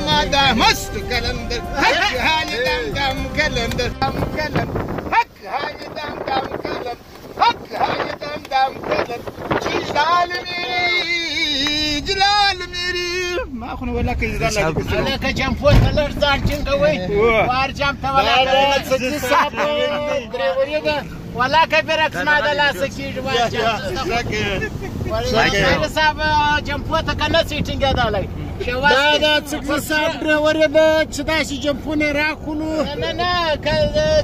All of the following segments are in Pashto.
زماده مست کلندر حق حالی دم کلندر کلند حق حالی دم کلند حق حالی دم کلند جلال میری جلال میری ما خونه ولا كجلال ولا كجنفوت ولا زارجين قوي وارجم ولا صاحب دريوريدا ولا كبرك ما دلا سكيج وارجم ولا صاحب جنفوت كنا سيتنج دالي دا څنګه صاحب دريوريدا چې دا شي جنفونه راکولو نه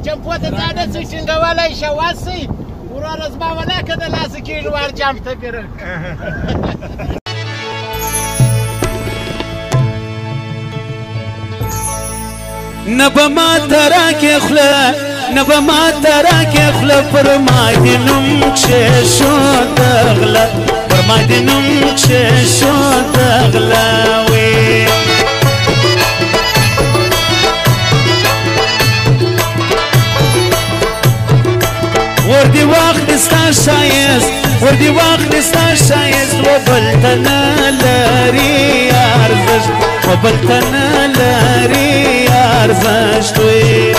جنفوت دا سيتنج ولا شواسي ورا زما ولا كده لا سكيج وارجم تبرك نبا ما تراك اخلا نبا ما تراك اخلا فرما دينم شو تغلا فرما دينم شو تغلا وي وردي وقت استا شايز وردي وقت استا شايز وبلتنا لاري ارزش وبلتنا لاري ارزش توي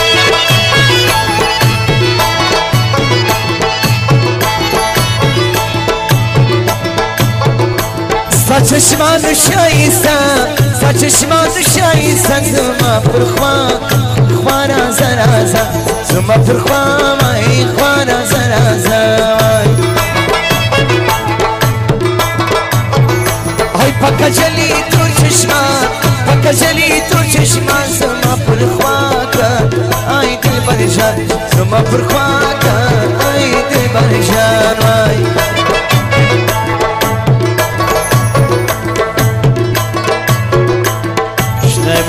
ساچشمان شایستا ساچشمان شایستا زما پر خوارا زرازا زما پر خوامای خوارا زرازا های پاکا جلی تو چشمان پاکا جلی تو چشمان زما پر خواکا ای دل برجان زما پر خواکا ای دل برجان وای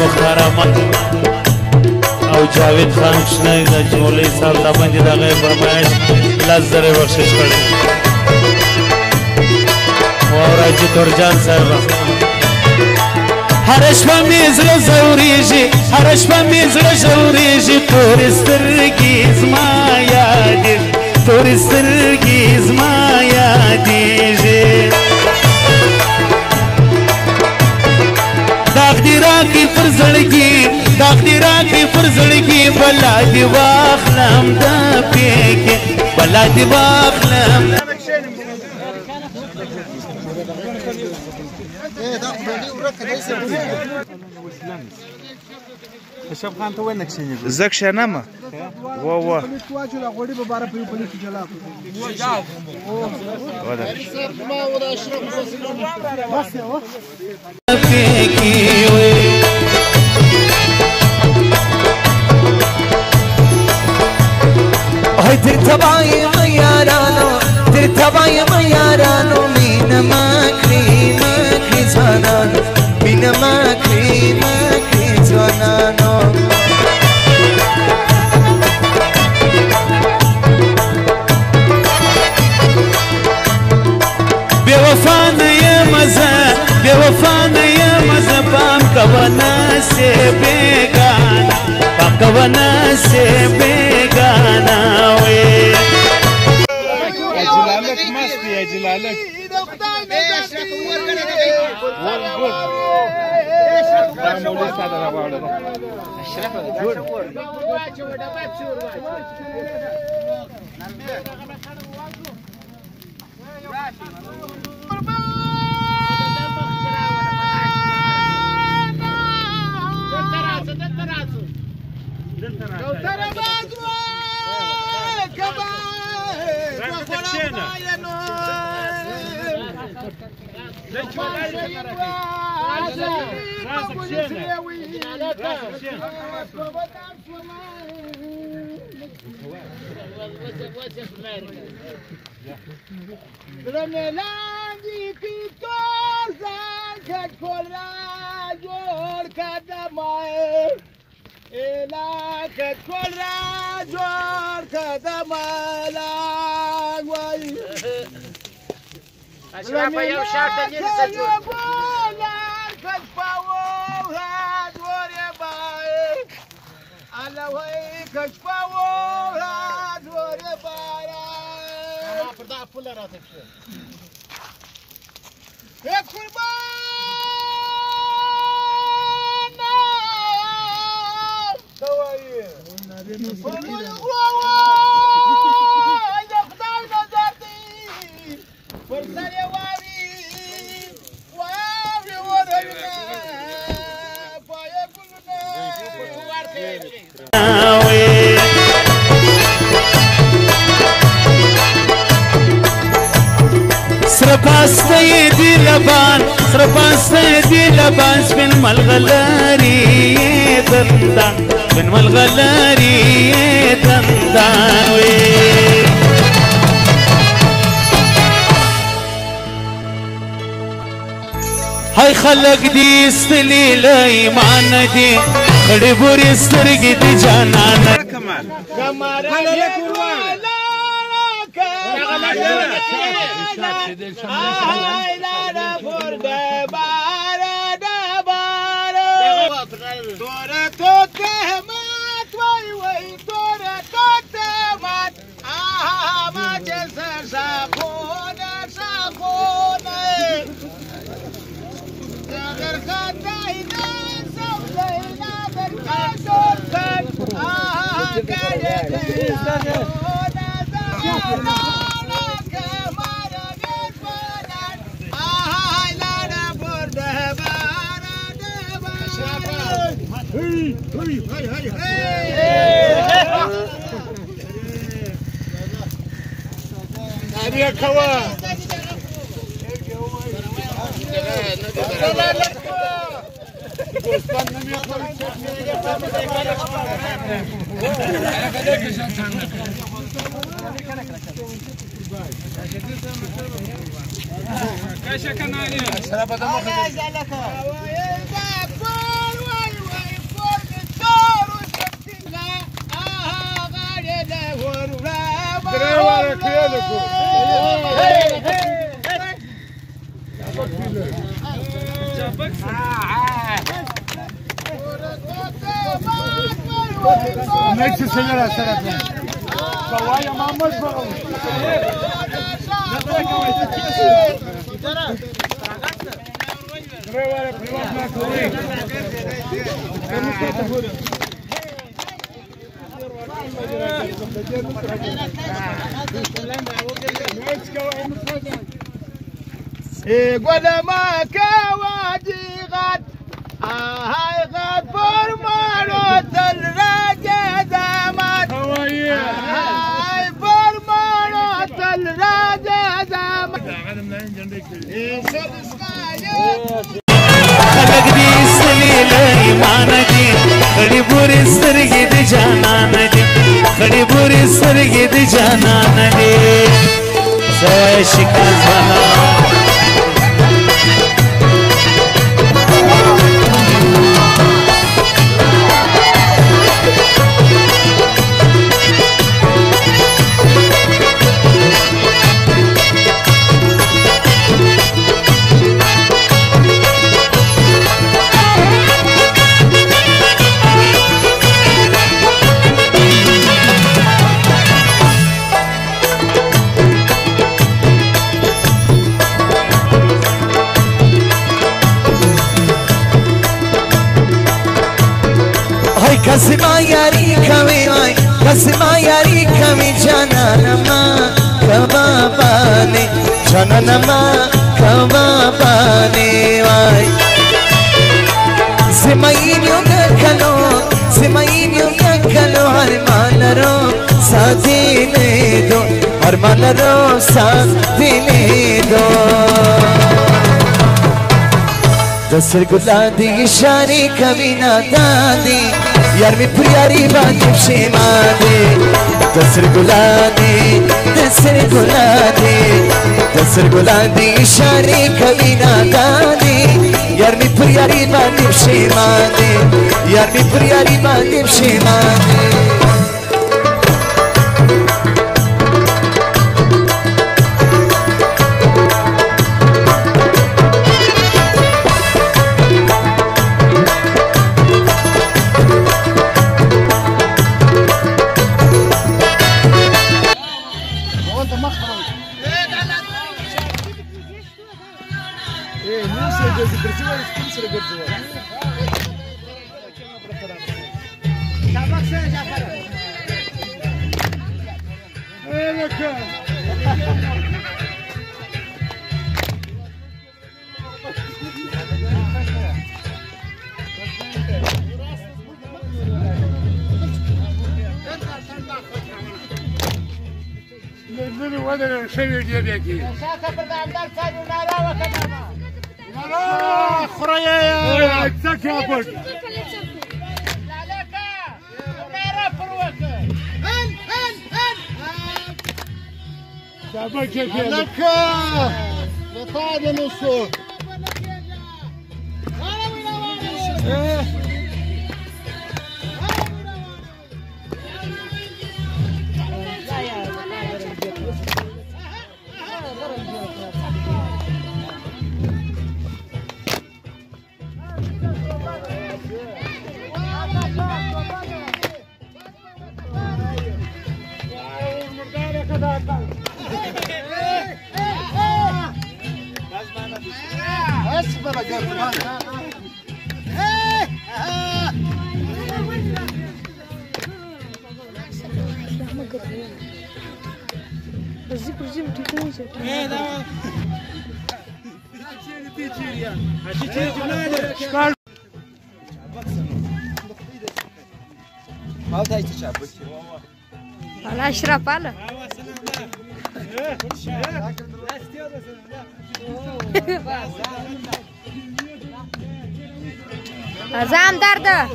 مختار احمد او جاوید خان شنای دا مولوی صاحب دا باندې دا غیر فرمایش لزر بخشش کړي او راجی تورجان صاحب هر شپه مې زړه زورېږي هر شپه مې زړه زورېږي تورې سترګې زما یادېږي تورې سترګې زما یادېږي داغ راکی پر زړګي داغ راکی پر زړګي بلا دی واخلم دا پیکه بلا دی واخلم اشرف خان ته وینک شینې زک شنمه و واجو لا غوړي به بار په پولیس جلا کو ودا ما ودا اشرف بس يا پیکی وي های تر تبای میارانو مین مکری زنانو مین مکری زنانو بے وفا نه مزه بے وفا نه مزه پام کونا سے بیگانا پام کونا سے بیگانا وي جلالك مست يا جلالك سرپاسته دی لبان سرپاسته دی لبان سپین ملغلری دندان سپین ملغلری دندان وی هاي خلق دی استلی لایمان دی خړې بورې سترګې دی جانان Next señora, Vaya, vamos, قول ما كواجي غد هاي غد فرمانو تلراجع زمان هاي فرمانو تلراجع زمان خلق دی استلی لایمان دی خړې بورې سترګې دی جانان دی خړې بورې سترګې دی جانان دی سوای شکار ځوانان कसमा यारी कवे आई कसमा यारी कवे जाननमा कबाबाने जाननमा कबाबाने आई सिमाइनियो गखलो हर मानरो साथी ले दो हर मानरो साथी ले दो दसर गुलादी इशारे कभी ना दादी यार मी प्यारी बात शेमा दे दसर गुलादी इशारे कभी ना दादी यार मी प्यारी बात शेमा दे यार मी प्यारी बात शेमा दे Tabak saya Jafar. نزلي ولا شيء جيبك شاكا بالعمدار كانوا نارا وكذا نارا خريا اكسك يا ابوك لا لك نارا فروك هن شابك كيف لك لطاعة نصور اصبر يا على اشرف على زعم درده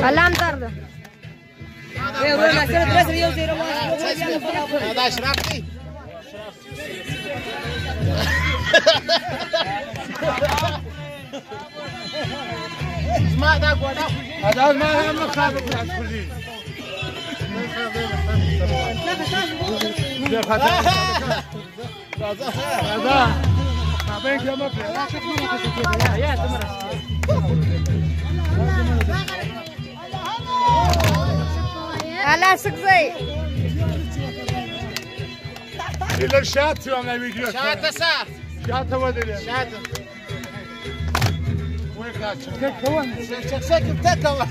علام درده هذا اشرفتي ما دا غودا هذا ما مخابط كلي هذا بينك ما على سكزي إلى الشات شو عم يجي شاته صار شات ودري شاته وين قاعد شكك كون شك بتكوا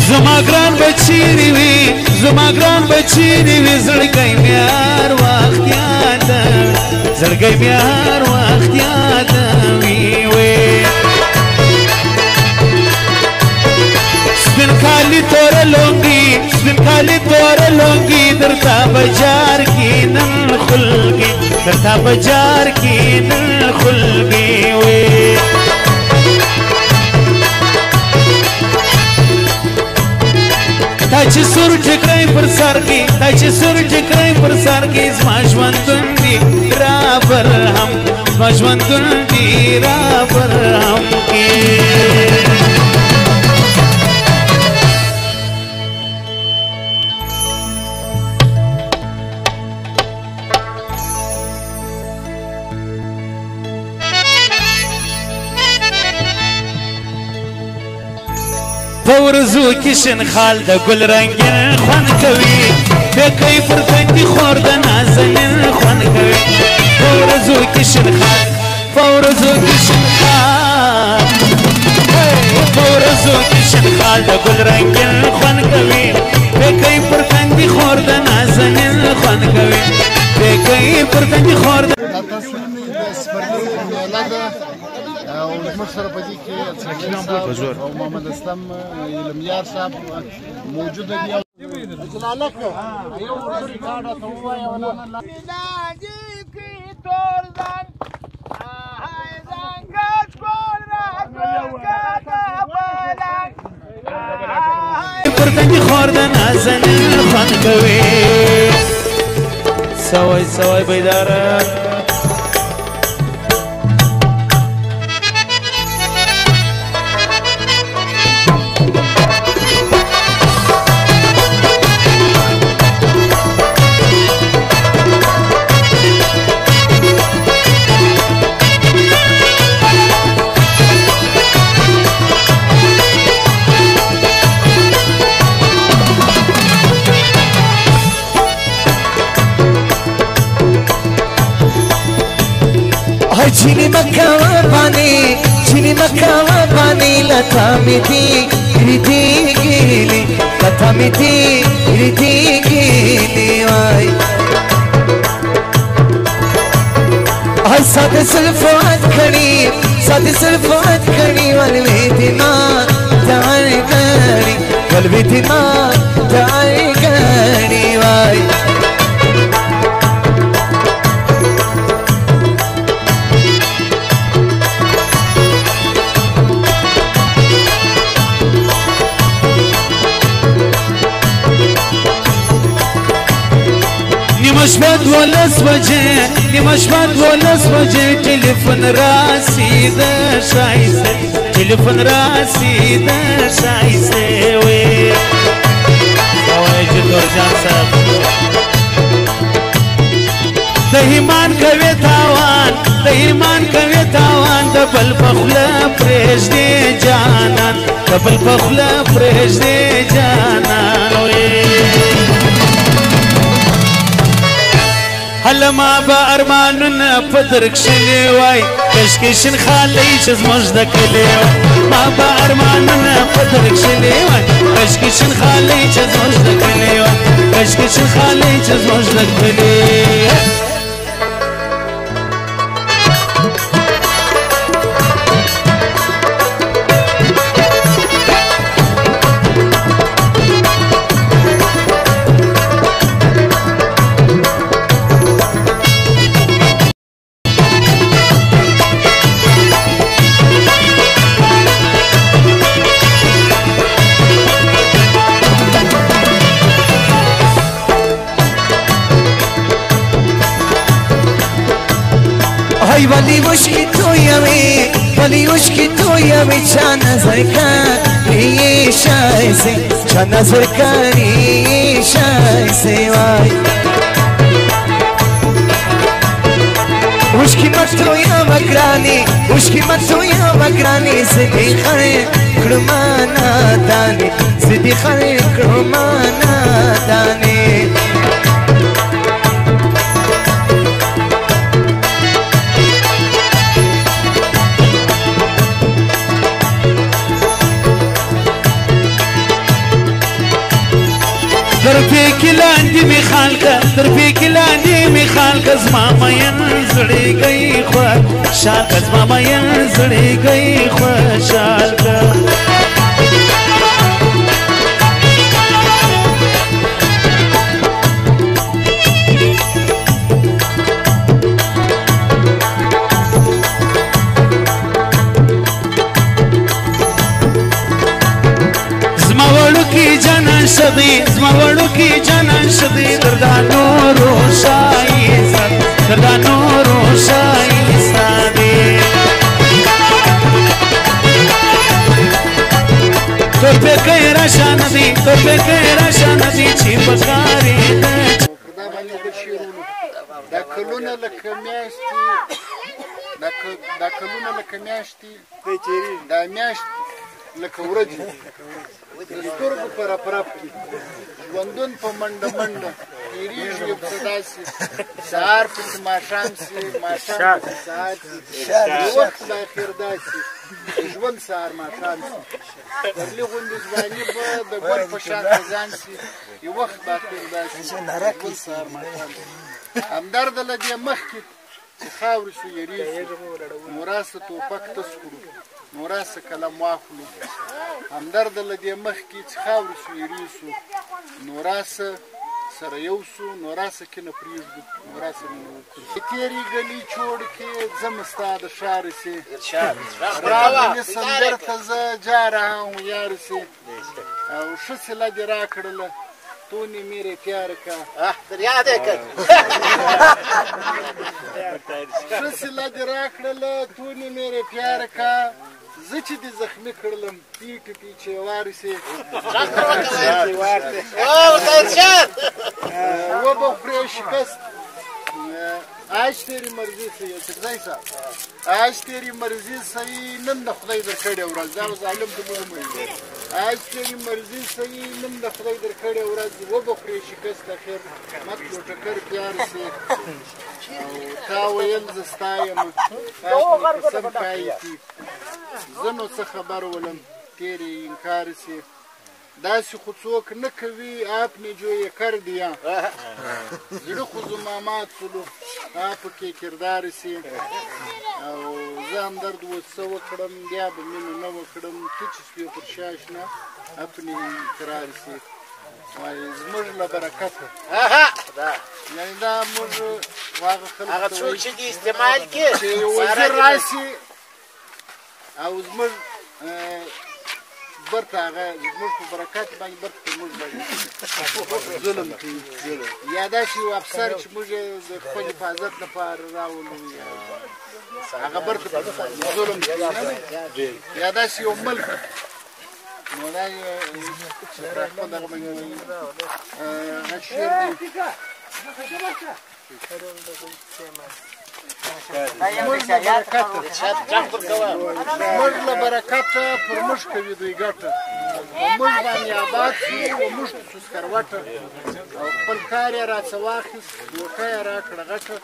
زماگران بچیری وی زماگران بچیری وی زړګی میار وخت یاد زړګی میار وخت یاد وی وی سپین کالی تور لونګي درتا بجار کې نن خلګي درتا بجار کې نن خلګي وی تاچ سر ټکرای پر سر کې تاچ سر ټکرای پر سر کې زما ژوندون دی را برهم زما ژوندون دی را برهم کې ورځو کې شنخال د ګل رنګین خوند کوي بېکۍ پر تندي خور د نازنین خوند کوي په ورځو کې شنخال په ورځو کې شنخال په ورځو کې شنخال د ګل رنګین خوند کوي بېکۍ پر تندي خور د نازنین خوند کوي بېکۍ پر تندي خور د دا تاسو د سپرلي میله ده او زموږ سره په دې کې څرګند صاحب او محمد اسلم علمیار صاحب موجوده دي جلالک یو ریکارډ ته ووایه پر تندي خور د نازنین خوند کوي سوای سوای بیداره چینی مکاوا بانی لتا می دی گیلی لتا می دی گیلی وای آی ساده سلفات کھڑی والوی دیما دائی گھڑی وای نیمه شپه 12 بجې ټلیفون راسیده ښایسته وې وایي چې تورجان صاحب د ایمان کوي تاوان د بل په خوله پرېږدې جانان هله ما به ارمانونه په در کښلي وای کشکې شنخالۍ چې زموږ د کلي ما به ارمانونه په در کښلي وای کشکې شنخالۍ چې زموږ د کلي ولی عشقی تو یوی چا نظر کاری شایسته وای عشقی متو یا مگرانی زدی خیر کرمانا دانی در پیکی لاندې می خالکه زما مین زړی گئی خوشالکه زما وړوکی جانان شدی دردانو روشایسته دی تور پیکی راشان دی چې پکاري دا باندې د شیرونو دا کلونه لکه میاشتې دا میاشت لکه ورځې د سترګو په رپ کې ژوندون په منډه منډه تېرېږي یو څه داسې سهار پسې ماښام سي ماښام پسې سهار سي یو وخت به اخر داسې د ژوند سهار ماښام سي درلي غوندې ځواني به د ګل په شان خزان سي یو وخت به اخر داسې د ژوند سهار ماښام سي همدرده له دې مخکې چې خاورې شو یریږو نو راسه ټوپک تس کړو نو راسه قلم واخلو همدرده له دې مخکې چې خاورې شو یریږو نو راسه سره یو سو نو راسه کینه پرېږدو نو راسه مې وکړو تېرې ګلي چوړ کې ځمه ستا د ښاره سې راغلې سندر ته زه جاره هم یار سې او ښه صله دې راکړله تو نے میرے پیار کا یاد ہے صله دې راکړله تو نے میرے پیار کا زه چې دې زخمي کړلم پیټې پیچې وارې سې وبه خورې شکست آج تیری مرضی صحیح ہے سکزائی صاحب آج تیری مرضی صحیح نن د خدای در کړې ورځ دا ظالم ته مو مې آج تیری مرضی صحیح نن د خدای در کړې ورځ وبه خورې شکست اخر مت لو ټکر پیار سي او تا ویل زه ستا یم قسم کایي زه نو څه خبر ولم تیری انکار سي داسې خو څوک نه کوي آپ نے جو یہ کر دیا زړه خو زما مات سلو آپ کې کردار سي او زه همدرد اوس څه وکړم بیا به مینه نه وکړم ته چې سوې پر شا اشنا اپنې قرار سي وایي زموږ له برکته یعنې دا موږ هغه خلک هغه څوک چې دې استعمال کړي چې وزیر راسي او زموږ برته هغه زموږ په برکت باندې برته په موږ باندې ظلم کوي یا داسې یو افسر چې موږ د خپل حفاظت لپاره راولو هغه برته په ظلم کوي یا داسې یو ملک نو دا خپل دغه باندې هغه شعر دی موږ له برکته پر موږ کوي دوی ګټه موږ باندې آباد شو موږ ته سکروټه او خپل کار یې راڅه واخیست دوکه یې راکړه غټه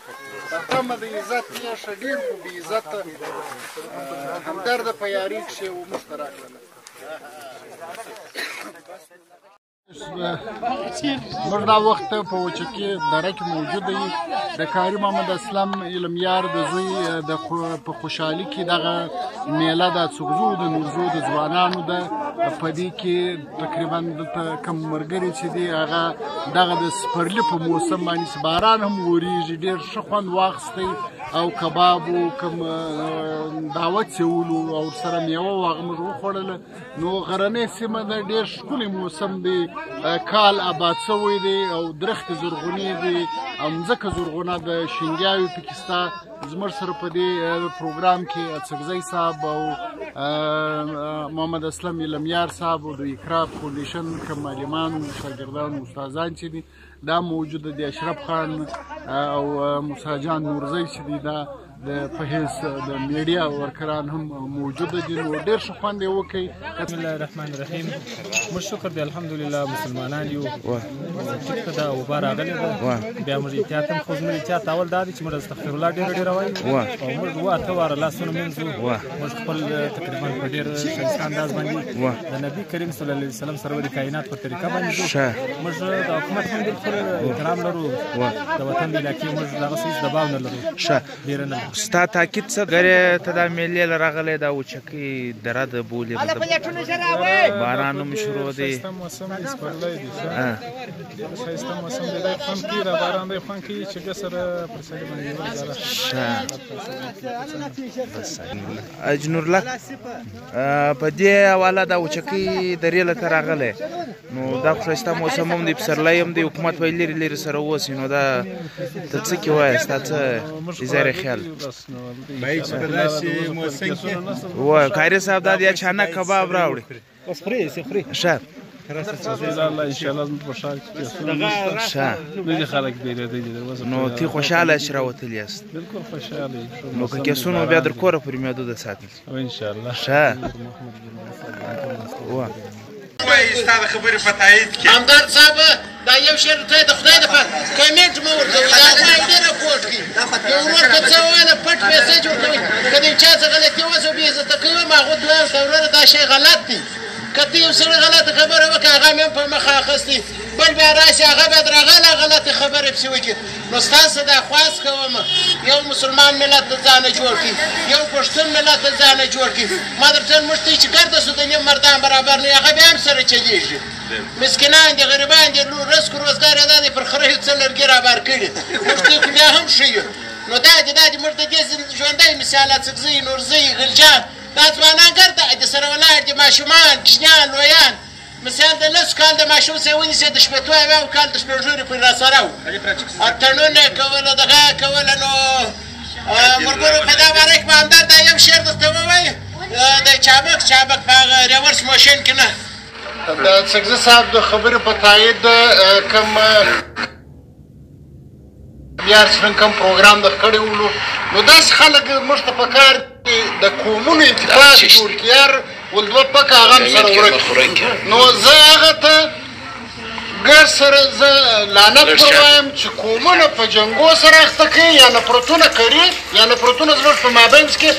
په تمه د عزت یې ښه ډېر خو بې عزته همدرده په یاري کښې و موږ ته راکړله موږ دا وخت په وچکې دره کې موجود یو د کاري محمد اسلم علمیار د زوی په خوشحالي کې دغه میله د څغزو د نورزو د ځوانانو ده په دې کې تقریبا دلته کوم ملګري چې دي هغه دغه د سپرلي په موسم باندې باران هم ورېږي ډېر ښه خوند واخیستی او کباب و کوم دعوت چولو او سره میوه و هغه موږ وخوړله نو غرنۍ سیمه ده ډېر ښکلی موسم دی کال آباد شوی دی او درختې زرغونې دي او مځکه زرغونه د شینګیاوي پکې شته زموږ سره په دې پروګرام کې اڅکزی صاحب او محمد اسلم علمیار صاحب او د اقرا فاونډیشن کوم معلمان شاګردان استادان چې دي دا موجوده دي اشرف خان او موسی جان نورزی چې دي دا په حیث د میډیا ورکران هم موجوده دي نو ډېر ښه خوند یې وکړي بسم الله الرحمن الرحیم موږ شکر دی الحمدلله مسلمانان یو ټیک دا وبا راغلی ده بیا موږ احتیاط هم خو زموږ احتیاط اول دا دی چې موږ استغفر الله ډېره وایو او موږ اته واره لاسونه مینځو موږ خپل تقریبا په ډېر ښایسته انداز باندې د نبي کریم صلی الله علیه وسلم سرور کائنات په طریقه باندې موږ د حکومت هم بالکل احترام لرو د وطن د علاقې موږ دغه هېڅ دباو نه لرو ډېره نه ستا تاکید څه ګرې ته دا میلې له راغلی دا وچکۍ دره د بولې باران هم شروع دی ښایسته موسم دی سپرلی دی ښایسته موسم دی دی خوند کوي دا باران دی خوند کوي چې ګه سره پر سړي باندې اجنورله په دې حواله دا وچکۍ درې له ته راغلی نو دا خو ښایسته موسم هم دی پسرلی هم دی حکومت وایي لرې لرې سره اوسي نو دا ته څه کې وایه ستا څه اظهار خیال و کاری صاحب دا اچانک کباب راوړي بس خوري ښه الله ان شاء الله زموږ په ښار کې کیسونه ښه نه دي خلک بیرېدلي دي اوس نو تی خوشحاله چې راوتلي یاست بالکل خوشحاله یو نو که کیسونه بیا در کوره پورې محدوده ساتل او ان شاء الله ښه وا وایي ستا د خبرې په تایید کې همدرد صاحب دا یو شعر ته د خدای دپاره کمنټ مه ورکوئ دا غواړي ډېره کوټ کړي یو ورور که څه وویله پټ میسج ورکوئ که د یو چا څه غلطي وسوه بې عزته کوي ما هغو ته وایم ته وروره دا شی غلط دی که ته یو سړي غلطه خبره وکړې هغه مې هم په مخه اخیستې بل بیا راشي هغه بیا در هغه لا غلطې خبرې پسې وکړي نو ستاسو دا خواست کوم یو مسلمان ملت د ځانه جوړ کړي یو پښتون ملت د ځانه جوړ کړي ما درته موږ ته چې ګرده سو د نیم مردان برابر نه هغه بیا هم سره چلیږي مسکینان دي غریبان دي رزق روزګار یې دا دی پر خره څه لرګي رابار کړي موږ ته خو بیا هم ښه یو نو دا دي موږ د دې ژوندی مثالات څکزۍ نورزۍ غلجان دا ځوانان ګرده دي سره ولاړ دي ماشومان کوچنیان لویان مثال د لسو کال د ماشوم سره ونیسې د شپېتو اویاو کال د شپېړژورې پورې راسره وو اتڼونه یې کوله دغه یې کوله نو ملګرو په دا باره کې به همدرد دا یو شعر درته ووایي د چابک په هغه ریورس موشن کې نه د سګزي صاحب د خبرې په تایید کوم بیا څنګه کوم پروګرام د کړی ولو نو داسې خلک موږ ته په کار د قومونو اتحاد جوړ کړي یار ولدوه پکه هغه هم سره ورک نو زه هغه ته ګر سره زه لعنت پروایم چې قومونه په جنګو سره اخته کوي یا نفرتونه کوي یا نفرتونه زموږ په مابینځ کې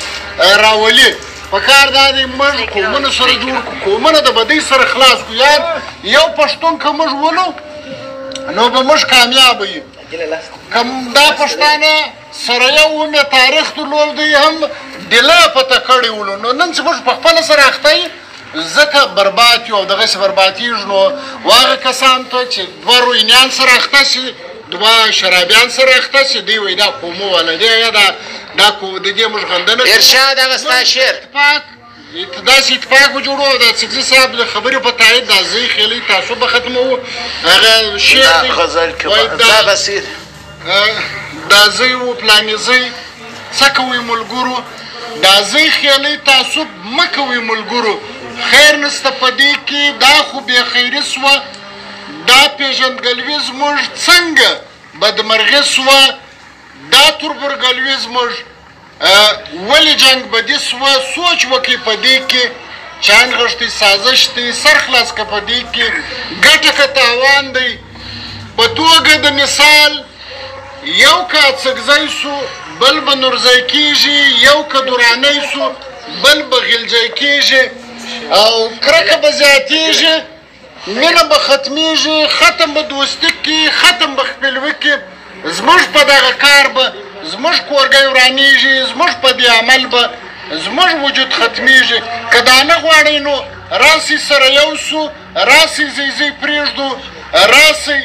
راولي په کار دا دی موږ قومونه سره جوړ کړو قومونه د بدۍ سره خلاص کړو یار یو پښتون که موږ ولو نو به موږ کامیابه یو که دا پښتانه سره یو ومې تاریخ درلود دوی هم ډیله پته کړې ولو نو نن چې موږ په خپله سره اخته یو ځکه برباد یو او دغسې بربادېږو نو هغه کسان ته چې دوه روینیان سره اخته شي دوه شرابیان سره اخته شي دوی وایي دا قومو والا دی یا دا د دې موږ غندنه ارشاد هغه ستا شعر داسې اتفاق وجوړو د سګزي صاحب د خبرې په تایید دا زی خیلي تعصب به ختموو هغه شعر دی دا زی و پلانې زی څه کوئ ملګرو دا زی خیلي تعصب مه کوئ ملګرو خیر نسته په دې کې دا خو بېخیري سوه دا پېژندګلوي زموږ څنګه بدمرغي سوه دا تربورګلوي زموږ ولې جنګ بدي سوه سوچ وکړئ په دې کې چاند غښتې سازش دی سر خلاص که په دې کې ګټه که تاوان دی په توګه د مثال یو که څکزی سو بل به نورزی کېږي یو که درانی سو بل به غلجی کېږي او کرکه به زیاتېږي مینه به ختمیږي ختم به دوستي کې ختم به خپلوي کې زموږ په دغه کار به زموږ کورګۍ ورانېږي زموږ په دې عمل به زموږ وجود ختمیږي که دا نه غواړئ نو راسئ سره یو سو راسئ زیزی پرېږدو راسئ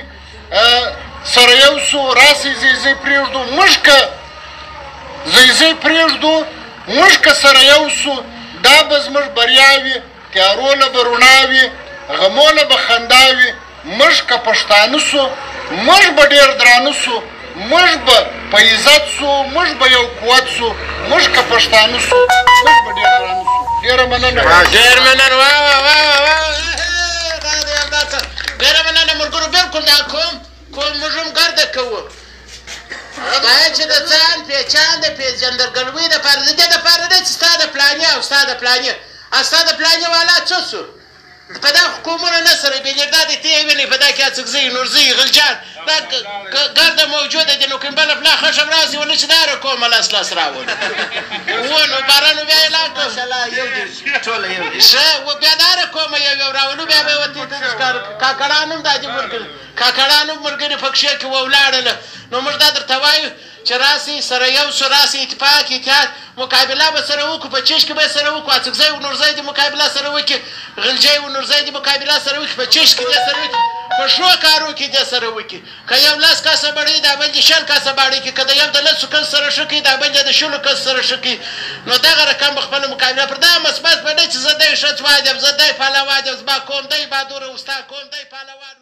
سره یو سو راسئ زیزی پرېږدو موږ که زیزی پرېږدو موږ که سره یو سو دا به زموږ بریا وي تیارو له به رڼا وي غمو له به خندا وي موږ که پښتانه سو موږ به ډېر درانه سو موږ به په عزت سو موږ به یو قوت سو موږ که پښتانه سو موږ به ډېر درانه سو ډېره مننه ډېر مننه ډېره مننه ملګرو بلکل دا کوم موږ هم ګرده کوو باید چې د ځان پېچان د پېژندګلوۍ دپاره د دې دپاره دی چې ستا د پلانې او ستا د پلانې او ستا د پلانې والا څه سو په دا قومونه نه سره بېلېږي دا دې ته یې ویلې په دا کې اڅکزۍ نورزۍ غلجان دا ګرده موجوده دي نو کوم بله پلا خشم راسي ونه چې دا قومه لاس راولي نو بارانو بیا اعلان کړو ښه بیا دا قومه یو راولو بیا به یې ورته کاکړان هم دا دي ملګري کاکړان هم ملګري په کښې کې ولاړله نو موږ دا درته وایو چې راسئ سره یو سو راسئ اتفاق اتحاد مقابله به سره وکړو په چشت کې به یې سره وکړو اڅکزی و نورزی دې مقابله سره وکړي غلجی و نورزی دې مقابله سره وکړي په چشت کې دې سره وکړي په ښو کارو کې دې سره وکړي که یو 10 کسه بړوي دا بل دې 10 کسه باړې کړي که د یو د 10 کس سره ښه کوي دا بل دې د 10 کس سره ښه کوي نو دغه رقم به خپله مقابله پر دا مثبت به نه چې زه دی ښځ واجب زه دی پهلوان یم زما قوم دی بهادوره و ستا قوم دی پهلوان